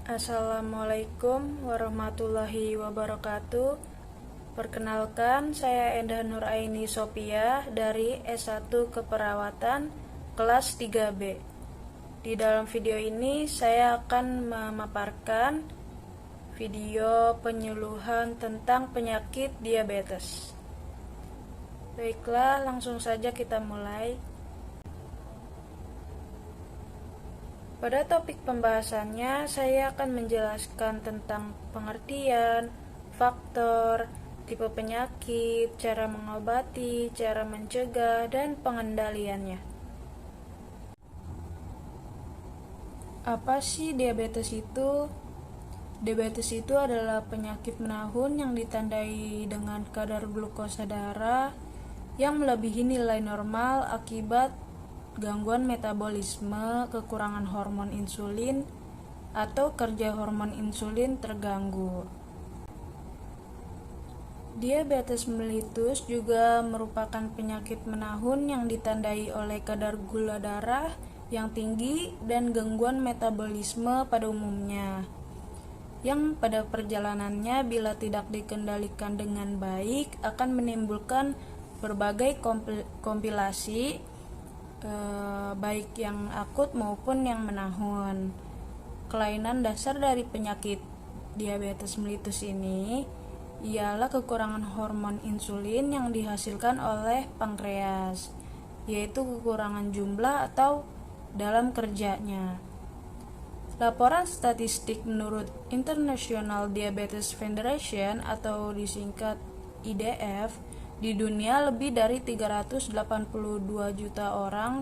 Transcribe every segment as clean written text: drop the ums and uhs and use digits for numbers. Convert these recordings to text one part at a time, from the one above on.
Assalamualaikum warahmatullahi wabarakatuh. Perkenalkan, saya Endah Nuraini Sophia dari S1 Keperawatan kelas 3B. Di dalam video ini saya akan memaparkan video penyuluhan tentang penyakit diabetes. Baiklah, langsung saja kita mulai. Pada topik pembahasannya, saya akan menjelaskan tentang pengertian, faktor, tipe penyakit, cara mengobati, cara mencegah, dan pengendaliannya. Apa sih diabetes itu? Diabetes itu adalah penyakit menahun yang ditandai dengan kadar glukosa darah yang melebihi nilai normal akibat gangguan metabolisme, kekurangan hormon insulin, atau kerja hormon insulin terganggu. Diabetes mellitus juga merupakan penyakit menahun yang ditandai oleh kadar gula darah yang tinggi dan gangguan metabolisme pada umumnya, yang pada perjalanannya bila tidak dikendalikan dengan baik akan menimbulkan berbagai komplikasi baik yang akut maupun yang menahun. Kelainan dasar dari penyakit diabetes mellitus ini ialah kekurangan hormon insulin yang dihasilkan oleh pankreas, yaitu kekurangan jumlah atau dalam kerjanya. Laporan statistik menurut International Diabetes Federation atau disingkat IDF, di dunia lebih dari 382 juta orang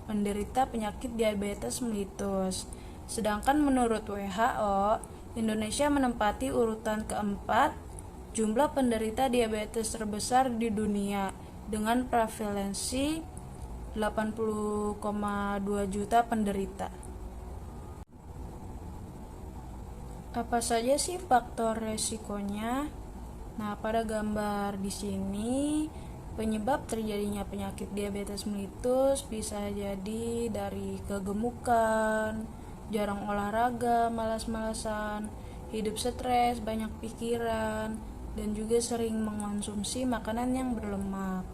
menderita penyakit diabetes mellitus. Sedangkan menurut WHO, Indonesia menempati urutan keempat jumlah penderita diabetes terbesar di dunia dengan prevalensi 80,2 juta penderita. Apa saja sih faktor resikonya? Nah, pada gambar di sini, penyebab terjadinya penyakit diabetes mellitus bisa jadi dari kegemukan, jarang olahraga, malas-malasan, hidup stres, banyak pikiran, dan juga sering mengonsumsi makanan yang berlemak.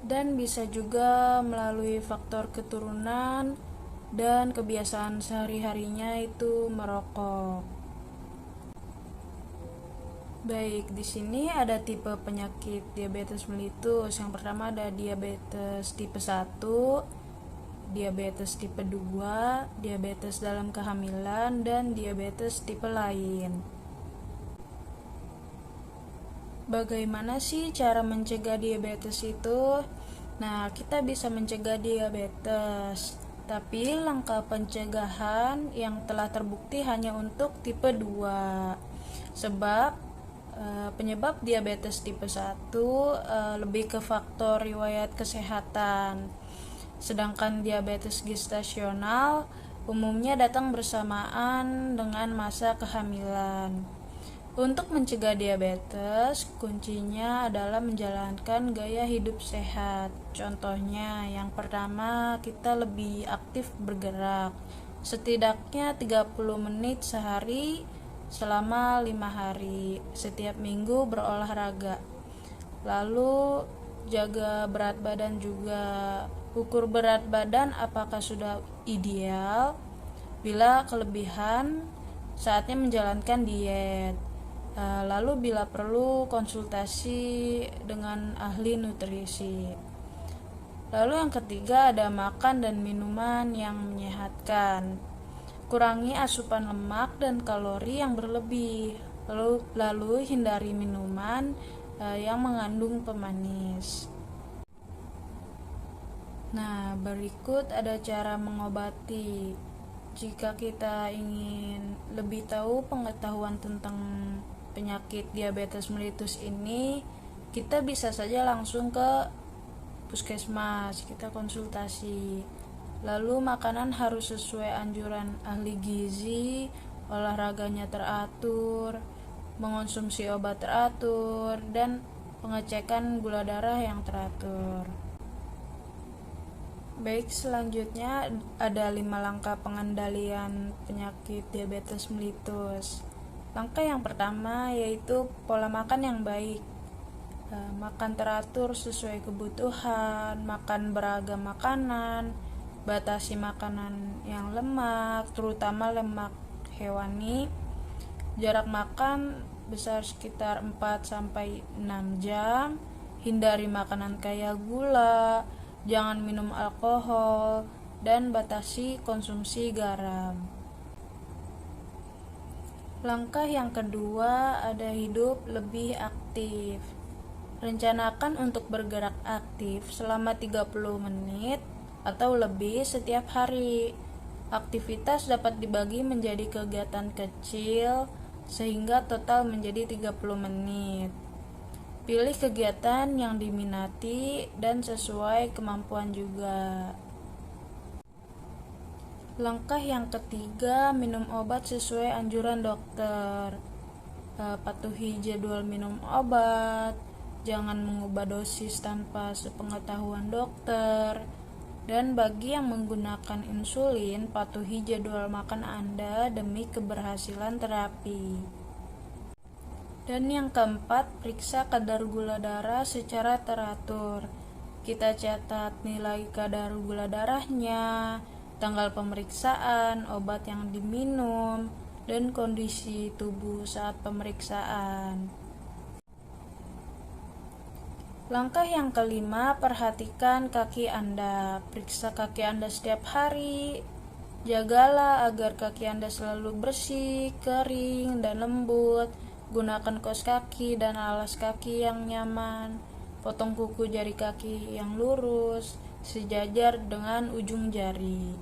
Dan bisa juga melalui faktor keturunan dan kebiasaan sehari-harinya itu merokok. Baik, di sini ada tipe penyakit diabetes mellitus. Yang pertama ada diabetes tipe 1, diabetes tipe 2, diabetes dalam kehamilan, dan diabetes tipe lain. Bagaimana sih cara mencegah diabetes itu? Nah, kita bisa mencegah diabetes, tapi langkah pencegahan yang telah terbukti hanya untuk tipe 2. Sebab penyebab diabetes tipe 1 lebih ke faktor riwayat kesehatan. Sedangkan diabetes gestasional umumnya datang bersamaan dengan masa kehamilan. Untuk mencegah diabetes, kuncinya adalah menjalankan gaya hidup sehat. Contohnya, yang pertama, kita lebih aktif bergerak. Setidaknya 30 menit sehari selama 5 hari, setiap minggu berolahraga. Lalu jaga berat badan juga. Ukur berat badan apakah sudah ideal. Bila kelebihan, saatnya menjalankan diet. Lalu bila perlu konsultasi dengan ahli nutrisi. Lalu yang ketiga ada makan dan minuman yang menyehatkan. Kurangi asupan lemak dan kalori yang berlebih. Lalu hindari minuman yang mengandung pemanis. Nah, berikut ada cara mengobati. Jika kita ingin lebih tahu pengetahuan tentang penyakit diabetes mellitus ini, kita bisa saja langsung ke puskesmas, kita konsultasi. Lalu makanan harus sesuai anjuran ahli gizi, olahraganya teratur, mengonsumsi obat teratur, dan pengecekan gula darah yang teratur. Baik, selanjutnya ada 5 langkah pengendalian penyakit diabetes mellitus. Langkah yang pertama yaitu pola makan yang baik. Makan teratur sesuai kebutuhan, makan beragam makanan, batasi makanan yang lemak, terutama lemak hewani. Jarak makan besar sekitar 4-6 jam. Hindari makanan kaya gula, jangan minum alkohol, dan batasi konsumsi garam. Langkah yang kedua ada hidup lebih aktif. Rencanakan untuk bergerak aktif selama 30 menit atau lebih setiap hari. Aktivitas dapat dibagi menjadi kegiatan kecil sehingga total menjadi 30 menit. Pilih kegiatan yang diminati dan sesuai kemampuan juga. Langkah yang ketiga, minum obat sesuai anjuran dokter. Patuhi jadwal minum obat, jangan mengubah dosis tanpa sepengetahuan dokter. Dan bagi yang menggunakan insulin, patuhi jadwal makan Anda demi keberhasilan terapi. Dan yang keempat, periksa kadar gula darah secara teratur. Kita catat nilai kadar gula darahnya, tanggal pemeriksaan, obat yang diminum, dan kondisi tubuh saat pemeriksaan. Langkah yang kelima, perhatikan kaki Anda. Periksa kaki Anda setiap hari. Jagalah agar kaki Anda selalu bersih, kering, dan lembut. Gunakan kaos kaki dan alas kaki yang nyaman. Potong kuku jari kaki yang lurus, sejajar dengan ujung jari.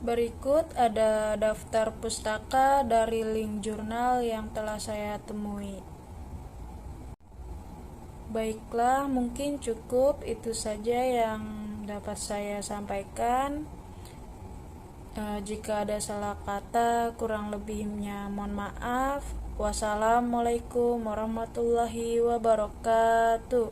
Berikut ada daftar pustaka dari link jurnal yang telah saya temui. Baiklah, mungkin cukup itu saja yang dapat saya sampaikan. Jika ada salah kata, kurang lebihnya mohon maaf. Wassalamualaikum warahmatullahi wabarakatuh.